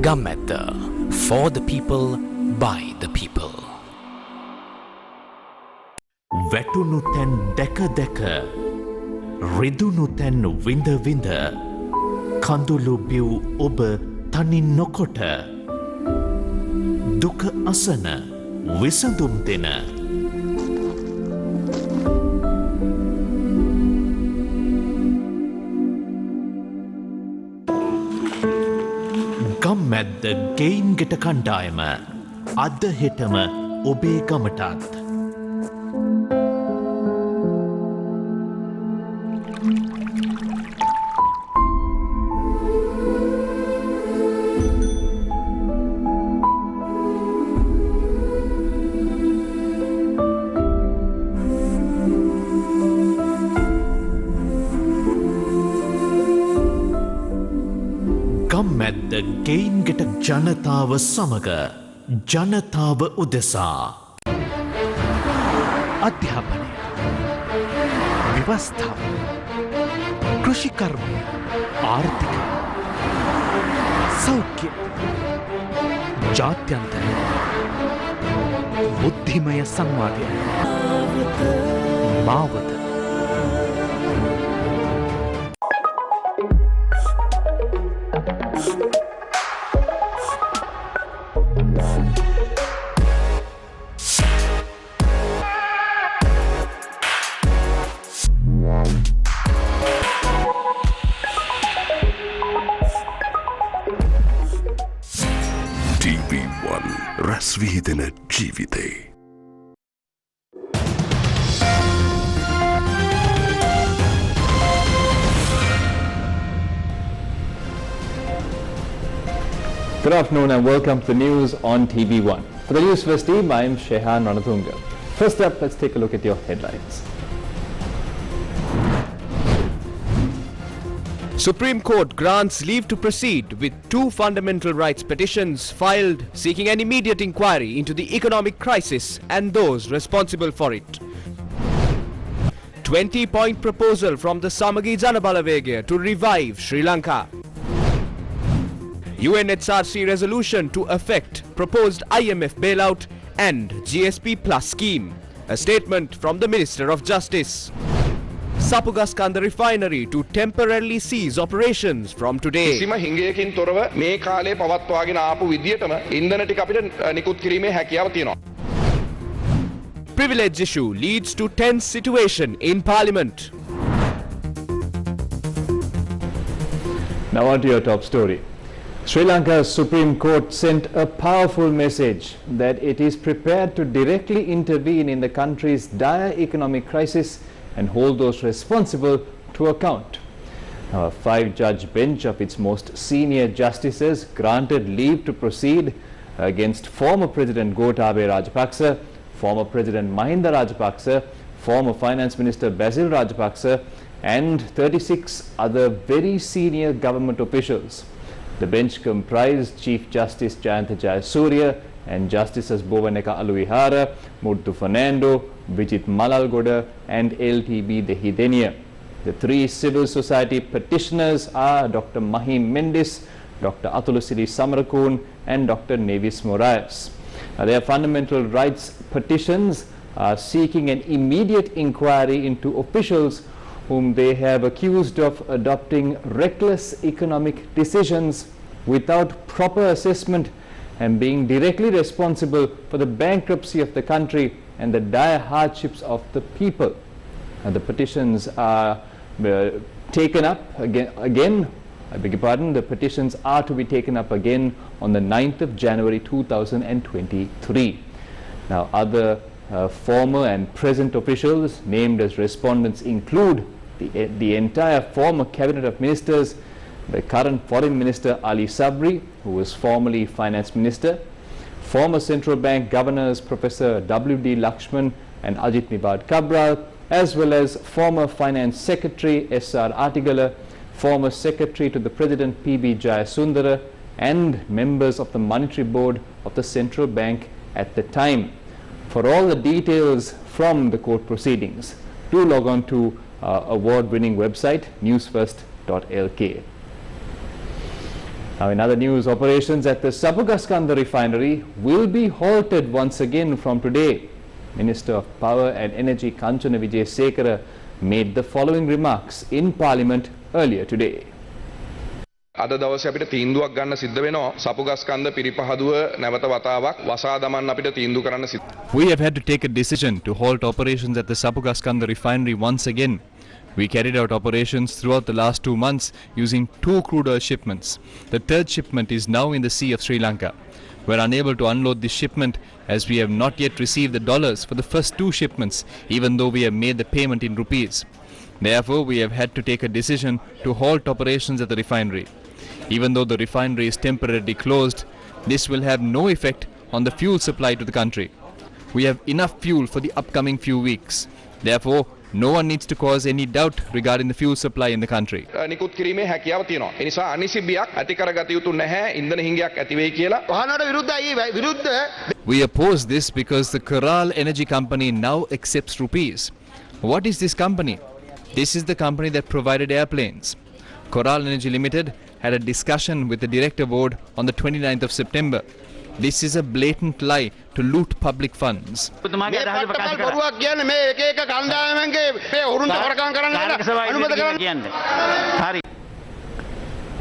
Gammadda, for the people, by the people. වැටුණු තැන් දැක දැක රිදුණු තැන් විඳ විඳ කඳුළු බිව් ඔබ තනි නොකොට දුක අසන විසඳුම් දෙන ගම්මැද්ද ගෙයින්ගෙට කණ්ඩායම අද හෙටම ඔබේ ගමටත් ගම්මැද්ද ගෙයින්ගෙට ජනතාව සමග ජනතාව උදෙසා අධ්‍යාපනය ව්‍යවස්ථාව කෘෂිකර්මය ආර්ථිකය සෞඛ්‍ය ජාත්‍යන්තරය බුද්ධිමය සංවාදය මාවත TV1 රැස් විහිදෙන ජීවිතේ Good afternoon and welcome to the news on TV1. For the Newsfirst team, I am Shehan Ranatunga. First up, let's take a look at your headlines. Supreme Court grants leave to proceed with 2 fundamental rights petitions filed seeking an immediate inquiry into the economic crisis and those responsible for it. 20-point proposal from the Samagi Janabalavegaya to revive Sri Lanka. UNHRC resolution to affect proposed IMF bailout and GSP Plus scheme. A statement from the Minister of Justice. Sapugaskanda refinery to temporarily cease operations from today. කිසිම හිඟයකින් තොරව මේ කාලේ පවත්වාගෙන ආපු විදියටම ඉන්ධන ටික අපිට නිකුත් කිරීමේ හැකියාව තියෙනවා. Privilege issue leads to tense situation in Parliament. Now on to your top story. Sri Lanka's Supreme Court sent a powerful message that it is prepared to directly intervene in the country's dire economic crisis and hold those responsible to account. Now, a 5-judge bench of its most senior justices granted leave to proceed against former President Gotabaya Rajapaksa, former President Mahinda Rajapaksa, former Finance Minister Basil Rajapaksa and 36 other very senior government officials. The bench comprised Chief Justice Jayantha Jayasuriya and Justices Bovaneka Aluihara, Muthu Fernando, Vijit Malalgoda and LTB Dehidenia. The 3 civil society petitioners are Dr. Mahim Mendis, Dr. Atulusiri Samarakun and Dr. Nevis Moraes. Their fundamental rights petitions are seeking an immediate inquiry into officials whom they have accused of adopting reckless economic decisions without proper assessment and being directly responsible for the bankruptcy of the country and the dire hardships of the people. The petitions are taken up again, the petitions are to be taken up again on the 9th of January 2023. Now, other former and present officials named as respondents include the entire former cabinet of ministers, the current foreign minister Ali Sabri, who was formerly finance minister, former central bank governors Professor W.D. Lakshman and Ajit Nibad Cabral, as well as former finance secretary S.R. Artigala, former secretary to the president P.B. Jayasundara and members of the monetary board of the central bank at the time. For all the details from the court proceedings, do log on to award-winning website Newsfirst.lk. Now in other news, operations at the Sapugaskanda refinery will be halted once again from today. Minister of Power and Energy Kanchana Wijesekara made the following remarks in Parliament earlier today. අද දවසේ අපිට තීන්දුවක් ගන්න සිද්ධ වෙනවා සපුගස්කන්ධ පිරිපහදුව නැවත වතාවක් වසා දමන්න අපිට තීන්දුව කරන්න සිද්ධ. We have had to take a decision to halt operations at the Sapugaskanda refinery once again. We carried out operations throughout the last 2 months using 2 crude oil shipments. The third shipment is now in the Sea of Sri Lanka. We are unable to unload this shipment as we have not yet received the dollars for the first 2 shipments, even though we have made the payment in rupees. Therefore, we have had to take a decision to halt operations at the refinery. Even though the refinery is temporarily closed, this will have no effect on the fuel supply to the country. We have enough fuel for the upcoming few weeks. Therefore, no one needs to cause any doubt regarding the fuel supply in the country. නිකුත් කිරීමේ හැකියාව තියෙනවා. ඒ නිසා අනිසිබියක් ඇති කරගත යුතු නැහැ ඉන්ධන හිඟයක් ඇති වෙයි කියලා. වහනට විරුද්ධ We oppose this because the Coral Energy Company now accepts rupees. What is this company? This is the company that provided airplanes. Coral Energy Limited had a discussion with the director board on the 29th of September. This is a blatant lie to loot public funds. Now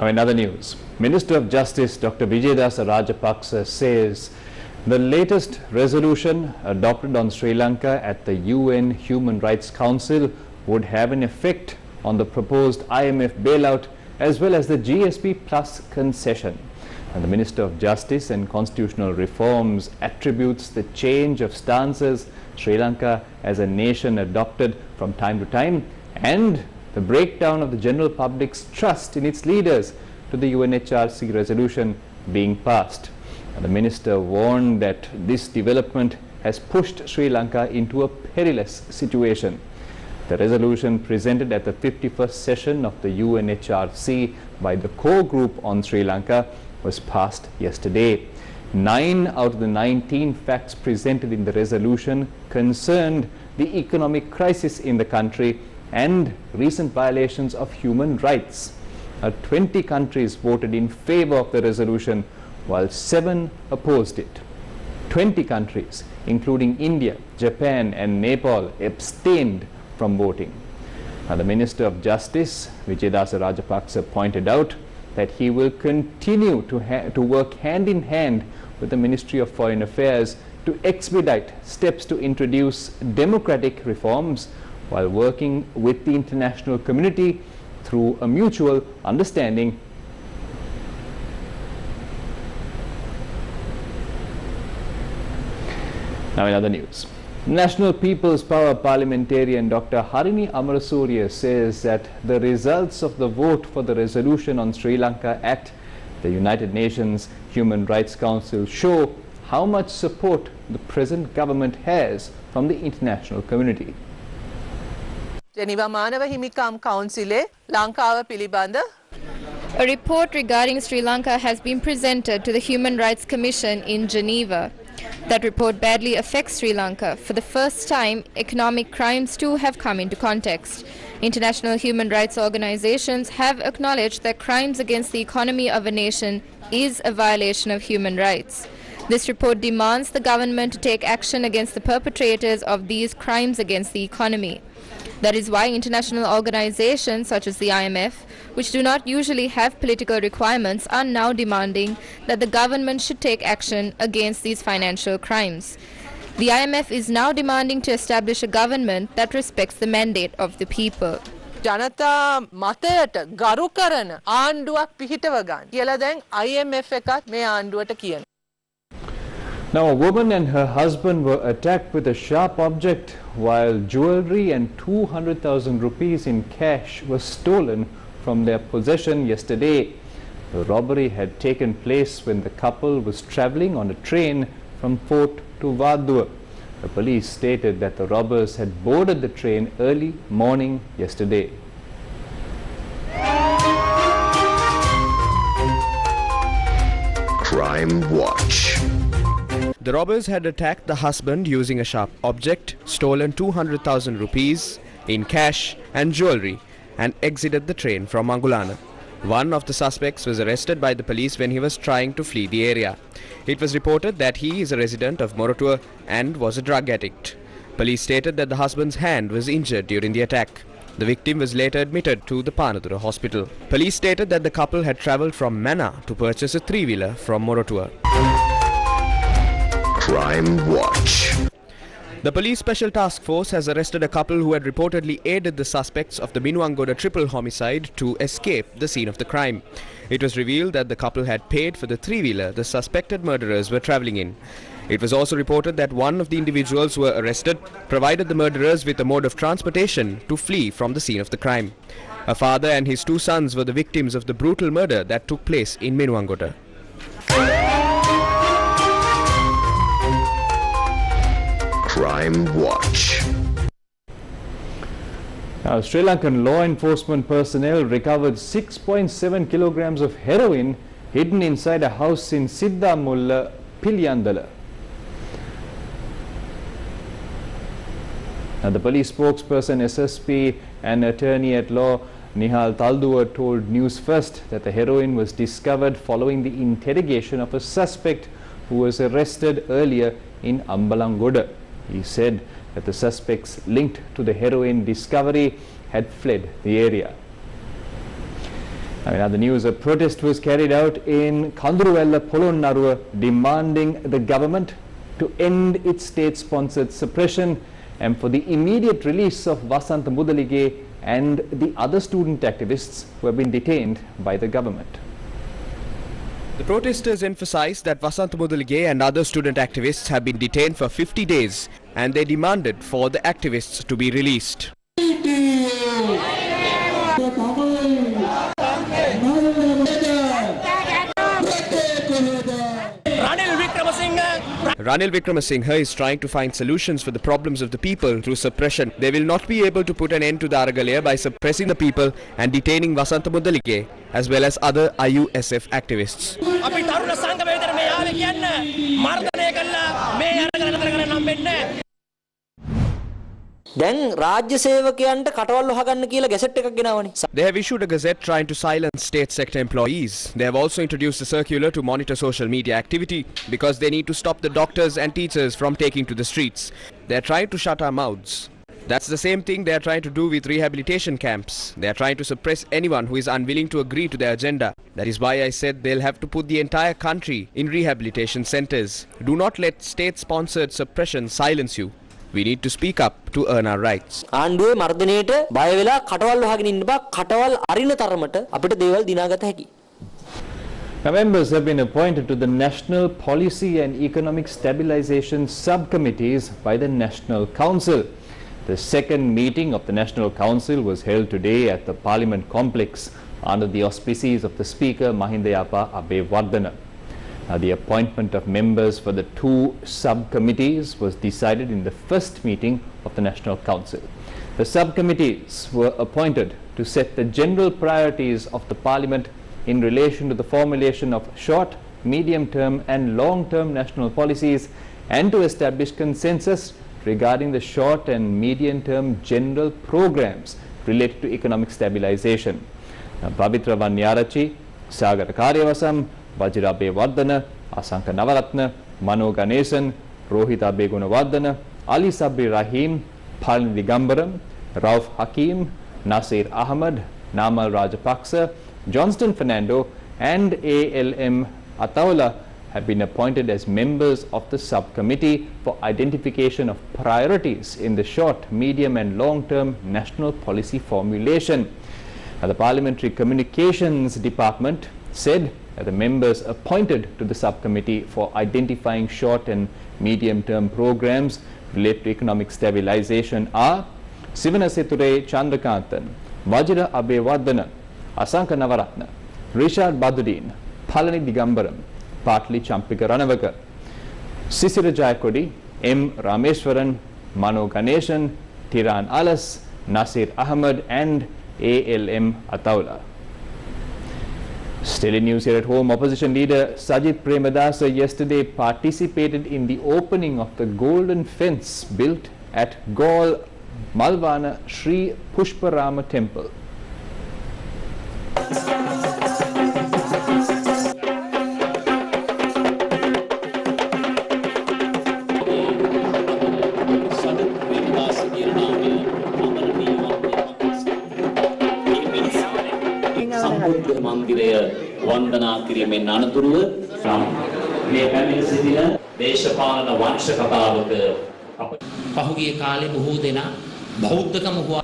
in other news, Minister of Justice Dr. Vijayadasa Rajapaksa says the latest resolution adopted on Sri Lanka at the UN Human Rights Council would have an effect on the proposed IMF bailout as well as the GSP Plus concession. And the Minister of Justice and Constitutional Reforms attributes the change of stances Sri Lanka as a nation adopted from time to time and the breakdown of the general public's trust in its leaders to the UNHRC resolution being passed. And the Minister warned that this development has pushed Sri Lanka into a perilous situation. The resolution presented at the 51st session of the UNHRC by the core group on Sri Lanka was passed yesterday. 9 out of the 19 facts presented in the resolution concerned the economic crisis in the country and recent violations of human rights. 20 countries voted in favor of the resolution while 7 opposed it. 20 countries, including India, Japan and Nepal, abstained from voting. Now, the Minister of Justice, Vijayadasa Rajapaksa, pointed out that he will continue to work hand in hand with the Ministry of Foreign Affairs to expedite steps to introduce democratic reforms while working with the international community through a mutual understanding. Now in other news, National People's Power parliamentarian Dr. Harini Amarasuriya says that the results of the vote for the resolution on Sri Lanka at the United Nations Human Rights Council show how much support the present government has from the international community. Geneva Manawa Himikam Council Lankawa Pilibanda. A report regarding Sri Lanka has been presented to the Human Rights Commission in Geneva. That report badly affects Sri Lanka. For the first time, economic crimes too have come into context. International human rights organizations have acknowledged that crimes against the economy of a nation is a violation of human rights. This report demands the government to take action against the perpetrators of these crimes against the economy. That is why international organizations such as the IMF, which do not usually have political requirements, are now demanding that the government should take action against these financial crimes. The IMF is now demanding to establish a government that respects the mandate of the people. ජනතා මතයට ගරු කරන ආණ්ඩුවක් පිහිටව ගන්න කියලා දැන් IMF එකත් මේ ආණ්ඩුවට කියන. Now, a woman and her husband were attacked with a sharp object while jewelry and 200,000 rupees in cash was stolen from their possession yesterday. The robbery had taken place when the couple was travelling on a train from Fort to Vadua. The police stated that the robbers had boarded the train early morning yesterday. Crime Watch. The robbers had attacked the husband using a sharp object, stolen 200,000 rupees in cash and jewelry, and exited the train from Angulana. One of the suspects was arrested by the police when he was trying to flee the area. It was reported that he is a resident of Moratuwa and was a drug addict. Police stated that the husband's hand was injured during the attack. The victim was later admitted to the Panadura hospital. Police stated that the couple had travelled from Mana to purchase a three-wheeler from Moratuwa. Crime Watch. The police special task force has arrested a couple who had reportedly aided the suspects of the Minuangoda triple homicide to escape the scene of the crime. It was revealed that the couple had paid for the three-wheeler the suspected murderers were travelling in. It was also reported that one of the individuals who were arrested provided the murderers with a mode of transportation to flee from the scene of the crime. A father and his two sons were the victims of the brutal murder that took place in Minuangoda. Crime Watch. Now, Sri Lankan law enforcement personnel recovered 6.7 kilograms of heroin hidden inside a house in Siddhamulla, Piliyandala. Now, the police spokesperson, SSP, and attorney at law Nihal Talduwa told Newsfirst that the heroin was discovered following the interrogation of a suspect who was arrested earlier in Ambalangoda. He said that the suspects linked to the heroin discovery had fled the area. Now, in other news, a protest was carried out in Kanduruwella, Polonnaruwa, demanding the government to end its state-sponsored suppression and for the immediate release of Wasantha Mudalige and the other student activists who have been detained by the government. The protesters emphasized that Wasantha Mudalige and other student activists have been detained for 50 days and they demanded for the activists to be released. Ranil Wickramasinghe is trying to find solutions for the problems of the people through suppression. They will not be able to put an end to the Aragalaya by suppressing the people and detaining Wasantha Mudalige as well as other IUSF activists. They have issued a gazette trying to silence state sector employees. They have also introduced a circular to monitor social media activity because they need to stop the doctors and teachers from taking to the streets. They are trying to shut our mouths. That's the same thing they are trying to do with rehabilitation camps. They are trying to suppress anyone who is unwilling to agree to their agenda. That is why I said they'll have to put the entire country in rehabilitation centers. Do not let state-sponsored suppression silence you. We need to speak up to earn our rights. Now, members have been appointed to the National Policy and Economic Stabilization Subcommittees by the National Council. The second meeting of the National Council was held today at the Parliament complex under the auspices of the Speaker Mahindayapa Abewardana. The appointment of members for the two subcommittees was decided in the first meeting of the National Council. The subcommittees were appointed to set the general priorities of the Parliament in relation to the formulation of short, medium-term and long-term national policies and to establish consensus regarding the short and medium-term general programs related to economic stabilization. Pavitra Vanyarachi, Sagar Karyavasam, Vajira Abewardana, Asanka Navaratna, Mano Ganesan, Rohita Begunawardana, Ali Sabri Rahim, Palin Digambaram, Rauf Hakim, Nasir Ahmad, Namal Rajapaksa, Johnston Fernando and ALM Ataula have been appointed as members of the subcommittee for identification of priorities in the short, medium and long-term national policy formulation. The Parliamentary Communications Department said that the members appointed to the subcommittee for identifying short and medium-term programs related to economic stabilization are Sivanaseture Chandrakantan, Vajira Abewardana, Asanka Navaratna, Richard Badudin, Palani Digambaram, Patli Champika Ranavaka, Sisira Jayakodi, M. Rameshwaran, Mano Ganeshan, Tiran Alas, Nasir Ahmad and ALM Ataula. Still in news here at home, opposition leader Sajith Premadasa yesterday participated in the opening of the golden fence built at Gaul Malvana Sri Pushparama temple. මන්දිරය වන්දනා කිරීමෙන් අනතුරුව මේ පැමිණ සිටින දේශපාලන වංශ කතාවක පහුගිය කාලේ බොහෝ දෙනා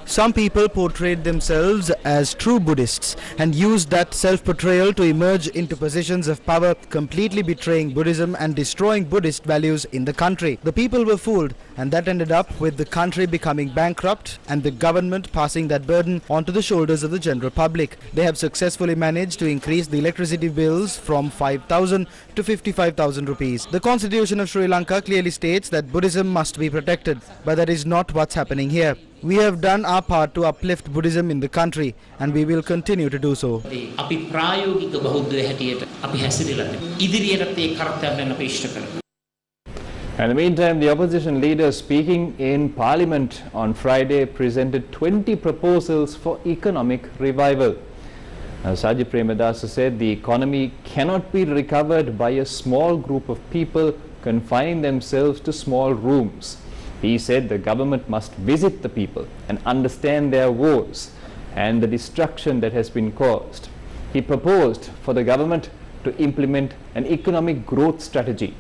Some people portrayed themselves as true Buddhists and used that self-portrayal to emerge into positions of power, completely betraying Buddhism and destroying Buddhist values in the country. The people were fooled, and that ended up with the country becoming bankrupt and the government passing that burden onto the shoulders of the general public. They have successfully managed to increase the electricity bills from 5,000 to 55,000 rupees. The Constitution of Sri Lanka clearly states that Buddhism must be protected, but that is not what's happening here. We have done our part to uplift Buddhism in the country, and we will continue to do so. In the meantime, the opposition leader speaking in Parliament on Friday presented 20 proposals for economic revival. Sajid Premadasa said the economy cannot be recovered by a small group of people confining themselves to small rooms. He said the government must visit the people and understand their woes and the destruction that has been caused. He proposed for the government to implement an economic growth strategy.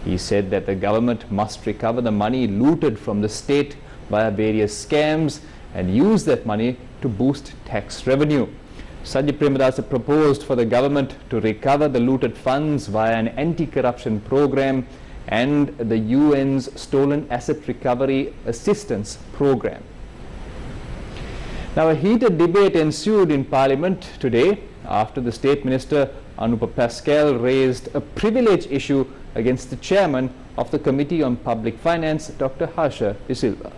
He said that the government must recover the money looted from the state via various scams and use that money to boost tax revenue. Sajid Premadasa proposed for the government to recover the looted funds via an anti-corruption program and the UN's Stolen Asset Recovery Assistance Program. Now, a heated debate ensued in Parliament today after the State Minister Anupa Pascal raised a privilege issue against the chairman of the Committee on Public Finance, Dr. Harsha De Silva.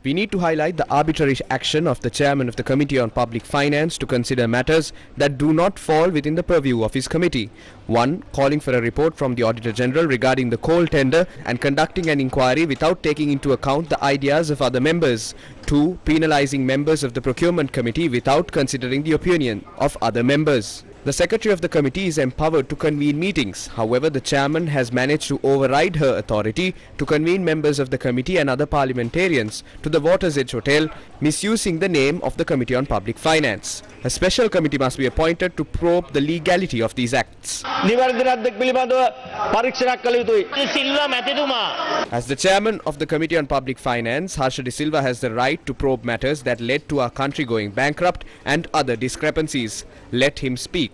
We need to highlight the arbitrary action of the chairman of the Committee on Public Finance to consider matters that do not fall within the purview of his committee. 1. Calling for a report from the Auditor General regarding the coal tender and conducting an inquiry without taking into account the ideas of other members. 2. Penalizing members of the Procurement Committee without considering the opinion of other members. The Secretary of the Committee is empowered to convene meetings. However, the Chairman has managed to override her authority to convene members of the committee and other parliamentarians to the Water's Edge Hotel, misusing the name of the Committee on Public Finance. A special committee must be appointed to probe the legality of these acts. As the Chairman of the Committee on Public Finance, Harsha De Silva has the right to probe matters that led to our country going bankrupt and other discrepancies. Let him speak.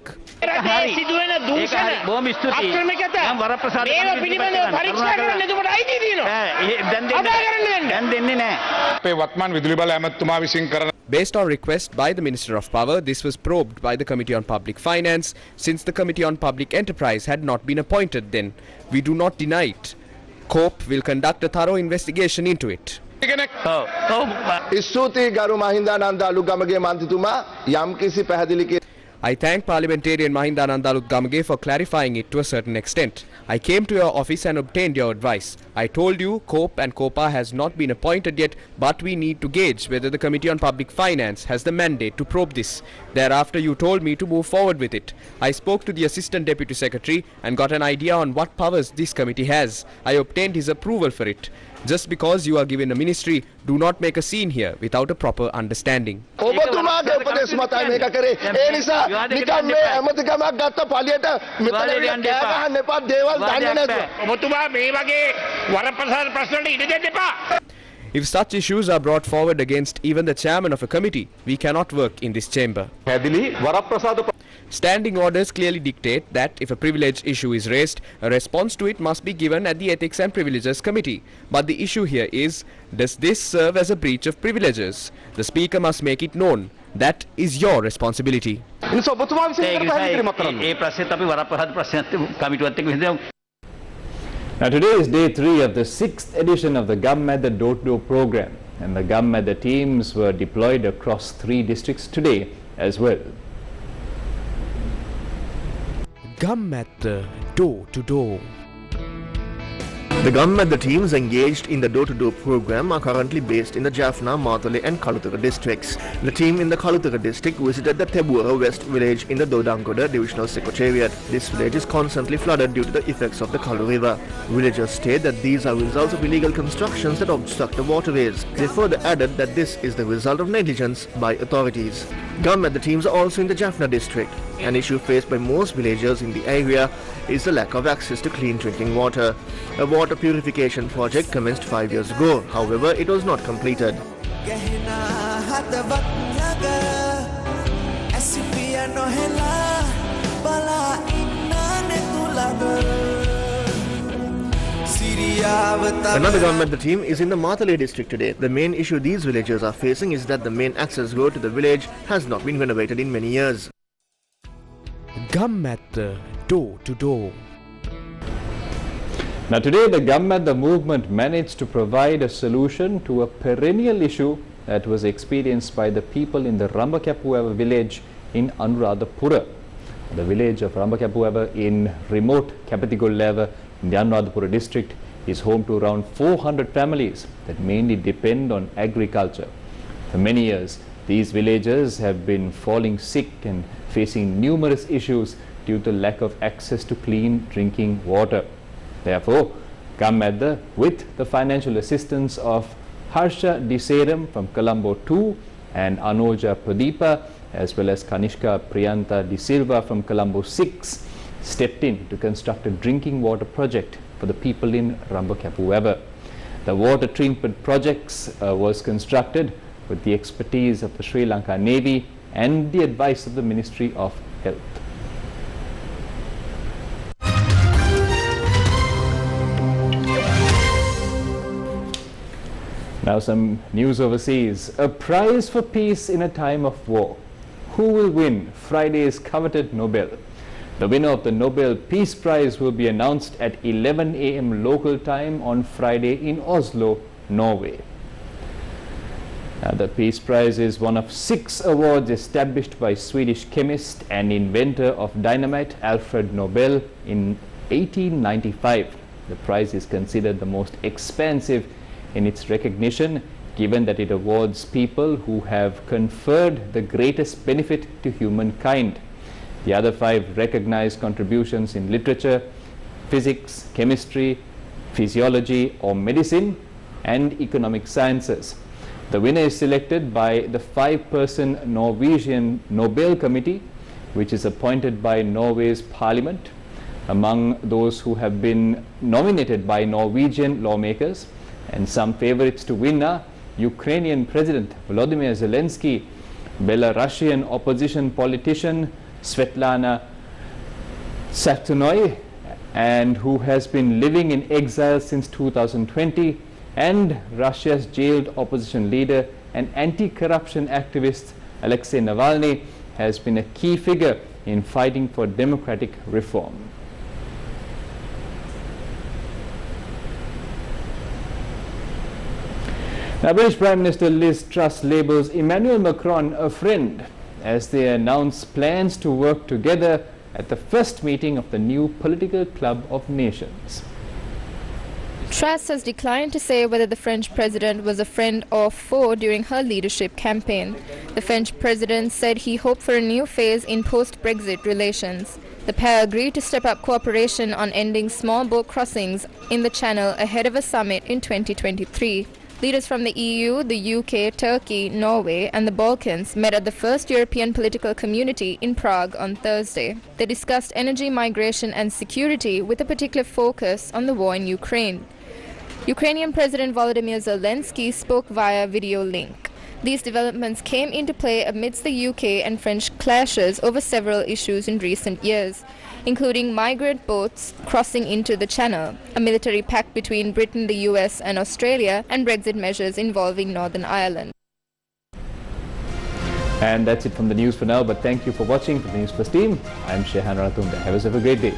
Based on request by the Minister of Power, this was probed by the Committee on Public Finance since the Committee on Public Enterprise had not been appointed then. We do not deny it. COPE will conduct a thorough investigation into it. I thank Parliamentarian Mahinda Nandalut Gamage for clarifying it to a certain extent. I came to your office and obtained your advice. I told you COPE and COPA has not been appointed yet, but we need to gauge whether the Committee on Public Finance has the mandate to probe this. Thereafter, you told me to move forward with it. I spoke to the Assistant Deputy Secretary and got an idea on what powers this committee has. I obtained his approval for it. Just because you are given a ministry, do not make a scene here without a proper understanding. If such issues are brought forward against even the chairman of a committee, we cannot work in this chamber. Standing orders clearly dictate that if a privilege issue is raised, a response to it must be given at the Ethics and Privileges Committee. But the issue here is, does this serve as a breach of privileges? The Speaker must make it known. That is your responsibility. Now today is day 3 of the 6th edition of the Gammadda Door-to-Door program, and the Gammadda teams were deployed across 3 districts today as well. Gammadda Door-to-Door. The Gammadda teams engaged in the door-to-door program are currently based in the Jaffna, Matale and Kalutara districts. The team in the Kalutara district visited the Tebura West village in the Dodanggoda divisional secretariat. This village is constantly flooded due to the effects of the Kalu River. Villagers state that these are results of illegal constructions that obstruct the waterways. They further added that this is the result of negligence by authorities. Gammadda teams are also in the Jaffna district. An issue faced by most villagers in the area is the lack of access to clean drinking water. A water purification project commenced 5 years ago. However, it was not completed. Another Gammadda team is in the Matale district today. The main issue these villagers are facing is that the main access road to the village has not been renovated in many years. Gammadda door to door. Now today the Gammadda movement managed to provide a solution to a perennial issue that was experienced by the people in the Rambakapuava village in Anuradhapura. The village of Rambakapuava in remote Kapatigolava in the Anuradhapura district is home to around 400 families that mainly depend on agriculture. For many years, these villagers have been falling sick and facing numerous issues due to lack of access to clean drinking water. Therefore, Gammadda, with the financial assistance of Harsha Diseram from Colombo 2 and Anoja Pradeepa, as well as Kanishka Priyanta De Silva from Colombo 6, stepped in to construct a drinking water project for the people in Rambakapuava. The water treatment projects was constructed with the expertise of the Sri Lanka Navy and the advice of the Ministry of Health. Now some news overseas. A prize for peace in a time of war. Who will win Friday's coveted Nobel? The winner of the Nobel Peace Prize will be announced at 11 a.m. local time on Friday in Oslo, Norway. Now, the Peace Prize is one of 6 awards established by Swedish chemist and inventor of dynamite Alfred Nobel in 1895. The prize is considered the most expansive in its recognition, given that it awards people who have conferred the greatest benefit to humankind. The other 5 recognized contributions in literature, physics, chemistry, physiology or medicine, and economic sciences. The winner is selected by the 5-person Norwegian Nobel Committee, which is appointed by Norway's parliament. Among those who have been nominated by Norwegian lawmakers, and some favorites to win are Ukrainian President Volodymyr Zelensky, Belarusian opposition politician Svetlana Tsarnaoy, and who has been living in exile since 2020, and Russia's jailed opposition leader and anti-corruption activist Alexei Navalny has been a key figure in fighting for democratic reform. Now, British Prime Minister Liz Truss labels Emmanuel Macron a friend as they announce plans to work together at the first meeting of the new political club of nations. Truss has declined to say whether the French president was a friend or foe during her leadership campaign. The French president said he hoped for a new phase in post-Brexit relations. The pair agreed to step up cooperation on ending small boat crossings in the Channel ahead of a summit in 2023. Leaders from the EU, the UK, Turkey, Norway and the Balkans met at the first European political community in Prague on Thursday. They discussed energy, migration and security with a particular focus on the war in Ukraine. Ukrainian President Volodymyr Zelensky spoke via video link. These developments came into play amidst the UK and French clashes over several issues in recent years, including migrant boats crossing into the Channel, a military pact between Britain, the US and Australia, and Brexit measures involving Northern Ireland. And that's it from the news for now, but thank you for watching. For the Newsfirst team, I'm Shehan Ratunga. Have yourself a great day.